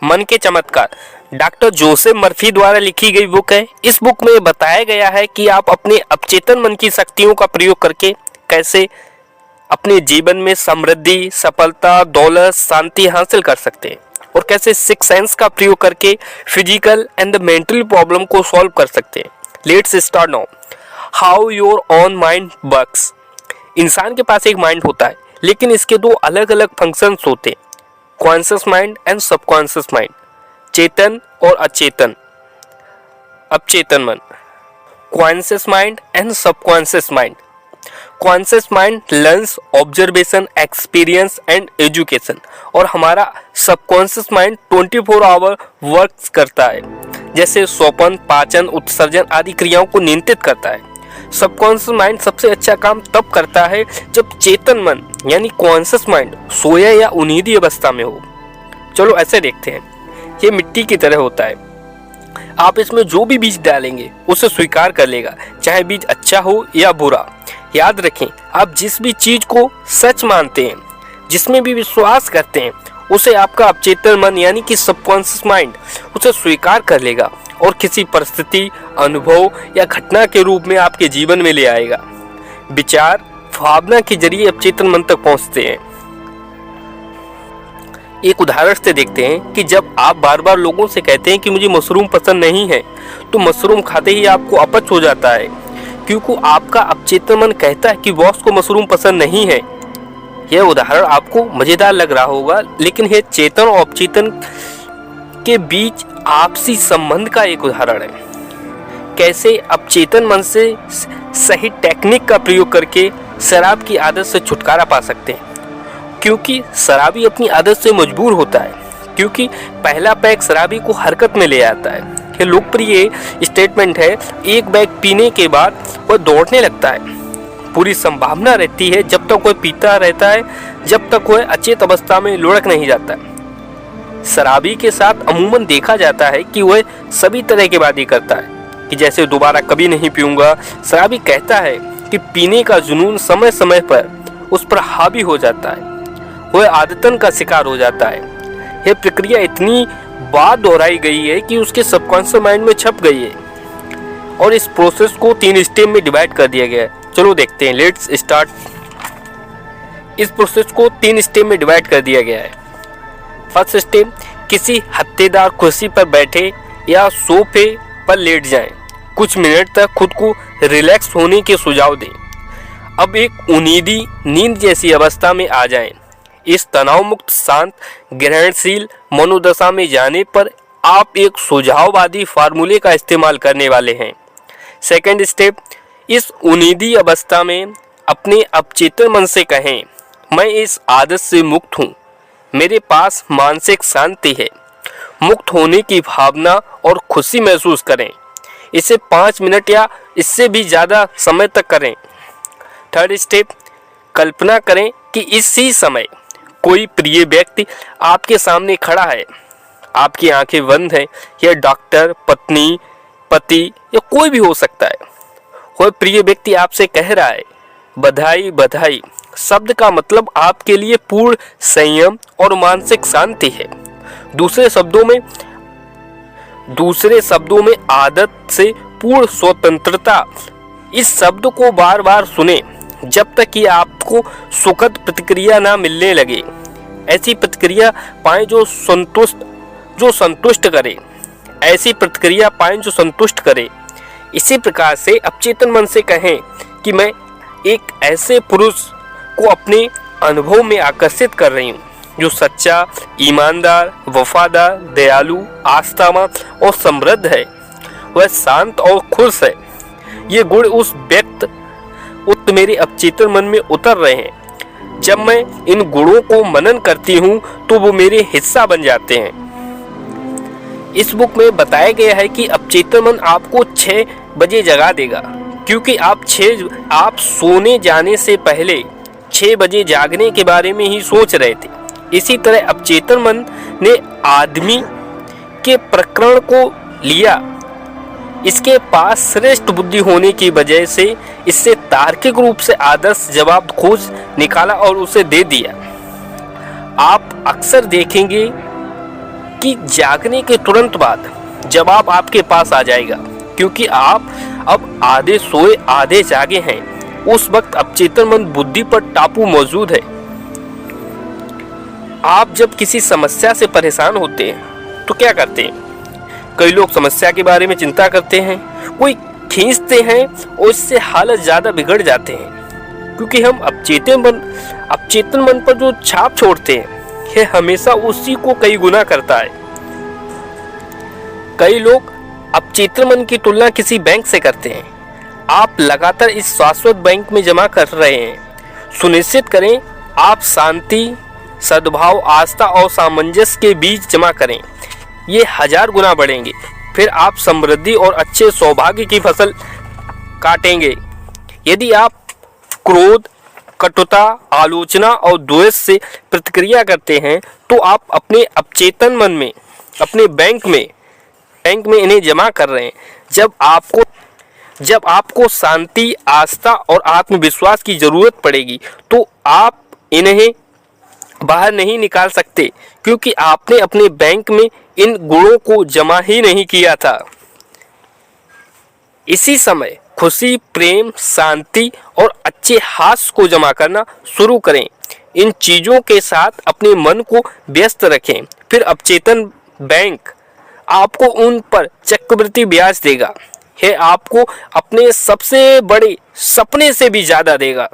मन के चमत्कार डॉक्टर जोसेफ मर्फी द्वारा लिखी गई बुक है। इस बुक में बताया गया है कि आप अपने अवचेतन मन की शक्तियों का प्रयोग करके कैसे अपने जीवन में समृद्धि, सफलता, दौलत, शांति हासिल कर सकते हैं और कैसे सिक्स सेंस का प्रयोग करके physical and the mental problem को सॉल्व कर सकते हैं। Let's start now. How your own mind works. इंसान के पास एक माइंड होता है, लेकिन इसके दो अलग अलग फंक्शंस होते हैं, conscious mind and subconscious mind, चेतन और अचेतन, अपचेतन मन। Conscious mind and subconscious mind. Conscious mind learns, observation, experience and education, और हमारा सबकॉन्शियस माइंड 24 आवर वर्क करता है, जैसे स्वपन, पाचन, उत्सर्जन आदि क्रियाओं को नियंत्रित करता है। सबकॉन्शियस माइंड सबसे अच्छा काम तब करता है जब चेतन मन यानी कॉन्शियस माइंड सोया या उन्नीदी अवस्था में हो। चलो ऐसे देखते हैं। ये मिट्टी की तरह होता है, आप इसमें जो भी बीज डालेंगे उसे स्वीकार कर लेगा, चाहे बीज अच्छा हो या बुरा। याद रखें, आप जिस भी चीज को सच मानते हैं, जिसमें भी विश्वास करते हैं, उसे आपका अवचेतन मन यानी कि सबकॉन्शियस माइंड उसे स्वीकार कर लेगा और किसी परिस्थिति, अनुभव या घटना के रूप में आपके जीवन में ले आएगा। विचार, भावना के जरिए अवचेतन मन तक पहुंचते हैं। एक उदाहरण से देखते हैं कि जब आप बार बार लोगों से कहते हैं कि मुझे मशरूम पसंद नहीं है, तो मशरूम खाते ही आपको अपच हो जाता है, क्योंकि आपका अवचेतन मन कहता है कि बॉस को मशरूम पसंद नहीं है। यह उदाहरण आपको मजेदार लग रहा होगा, लेकिन यह चेतन और अपचेतन के बीच आपसी संबंध का एक उदाहरण है। कैसे अपचेतन मन से सही टेक्निक का प्रयोग करके शराब की आदत से छुटकारा पा सकते हैं, क्योंकि शराबी अपनी आदत से मजबूर होता है, क्योंकि पहला पैक शराबी को हरकत में ले आता है। यह लोकप्रिय स्टेटमेंट है, एक बैग पीने के बाद वह दौड़ने लगता है। पूरी संभावना रहती है जब तक वह पीता रहता है, जब तक वह अचेत अवस्था में लुढ़क नहीं जाता। शराबी के साथ अमूमन देखा जाता है कि वह सभी तरह के वादे करता है कि जैसे दोबारा कभी नहीं पीऊंगा। शराबी कहता है कि पीने का जुनून समय समय पर उस पर हावी हो जाता है, वह आदतन का शिकार हो जाता है। यह प्रक्रिया इतनी बार दोहराई गई है कि उसके सबकॉन्शियस माइंड में छप गई है, और इस प्रोसेस को 3 स्टेप में डिवाइड कर दिया गया है। चलो देखते हैं, लेट्स स्टार्ट। इस प्रोसेस को 3 स्टेप में डिवाइड कर दिया गया है। फर्स्ट स्टेप, किसी हत्तेदार कुर्सी पर बैठे या सोफे पर लेट जाएं, कुछ मिनट तक खुद को रिलैक्स होने के सुझाव दें। अब एक उन्नीदी नींद जैसी अवस्था में आ जाएं। इस तनाव मुक्त, शांत, ग्रहणशील मनोदशा में जाने पर आप एक सुझाववादी फार्मूले का इस्तेमाल करने वाले हैं। सेकंड स्टेप, इस उन्नीदी अवस्था में अपने अपचेतन मन से कहें, मैं इस आदत से मुक्त हूँ, मेरे पास मानसिक शांति है। मुक्त होने की भावना और खुशी महसूस करें। इसे 5 मिनट या इससे भी ज़्यादा समय तक करें। थर्ड स्टेप, कल्पना करें कि इसी समय कोई प्रिय व्यक्ति आपके सामने खड़ा है, आपकी आंखें बंद हैं, यह डॉक्टर, पत्नी, पति या कोई भी हो सकता है। वह प्रिय व्यक्ति आपसे कह रहा है, बधाई बधाई। शब्द का मतलब आपके लिए पूर्ण संयम और मानसिक शांति है। दूसरे शब्दों में आदत से पूर्ण स्वतंत्रता। इस शब्द को बार बार सुने जब तक कि आपको सुखद प्रतिक्रिया ना मिलने लगे। ऐसी प्रतिक्रिया पाएं जो संतुष्ट करे। ऐसी प्रतिक्रिया पाएं जो संतुष्ट करे। इसी प्रकार से अपचेतन मन से कहें कि मैं एक ऐसे पुरुष को अपने अनुभव में आकर्षित कर रही हूँ जो सच्चा, ईमानदार, वफादार, दयालु, आस्थावान और समृद्ध है। वह शांत और खुश है। ये गुण उस मेरे अपचेतन मन में उतर रहे हैं। जब मैं इन गुणों को मनन करती हूँ तो वो मेरे हिस्सा बन जाते हैं। इस बुक में बताया गया है कि अपचेतन मन आपको 6 बजे जगा देगा, क्योंकि आप सोने जाने से पहले 6 बजे जागने के बारे में ही सोच रहे थे। इसी तरह अपचेतन मन ने आदमी के प्रकरण को लिया। इसके पास श्रेष्ठ बुद्धि होने की वजह से इससे तार्किक रूप से आदर्श जवाब खोज निकाला और उसे दे दिया। आप अक्सर देखेंगे कि जागने के तुरंत बाद जवाब आपके पास आ जाएगा, क्योंकि आप अब आधे सोए आधे जागे हैं। उस वक्त अवचेतन मन बुद्धि पर टापू मौजूद है। आप जब किसी समस्या से परेशान होते हैं तो क्या करते हैं? कई लोग समस्या के बारे में चिंता करते हैं, कोई खींचते हैं और इससे हालत ज़्यादा बिगड़ जाते हैं, क्योंकि हम अवचेतन मन पर जो छाप छोड़ते हैं यह हमेशा उसी को कई गुना करता है। कई लोग अवचेतन मन की तुलना किसी बैंक से करते हैं। आप लगातार इस शाश्वत बैंक में जमा कर रहे हैं। सुनिश्चित करें आप शांति, सद्भाव, आस्था और सामंजस्य के बीज जमा करें। ये 1000 गुना बढ़ेंगे। फिर आप समृद्धि और अच्छे सौभाग्य की फसल काटेंगे। यदि आप क्रोध, कटुता, आलोचना और द्वेष से प्रतिक्रिया करते हैं तो आप अपने अवचेतन मन में, अपने बैंक में इन्हें जमा कर रहे हैं। जब आपको शांति, आस्था और आत्मविश्वास की जरूरत पड़ेगी तो आप इन्हें बाहर नहीं निकाल सकते, क्योंकि आपने अपने बैंक में इन गुणों को जमा ही नहीं किया था। इसी समय खुशी, प्रेम, शांति और अच्छे हास्य को जमा करना शुरू करें। इन चीज़ों के साथ अपने मन को व्यस्त रखें। फिर अवचेतन बैंक आपको उन पर चक्रवृद्धि ब्याज देगा। यह आपको अपने सबसे बड़े सपने से भी ज़्यादा देगा।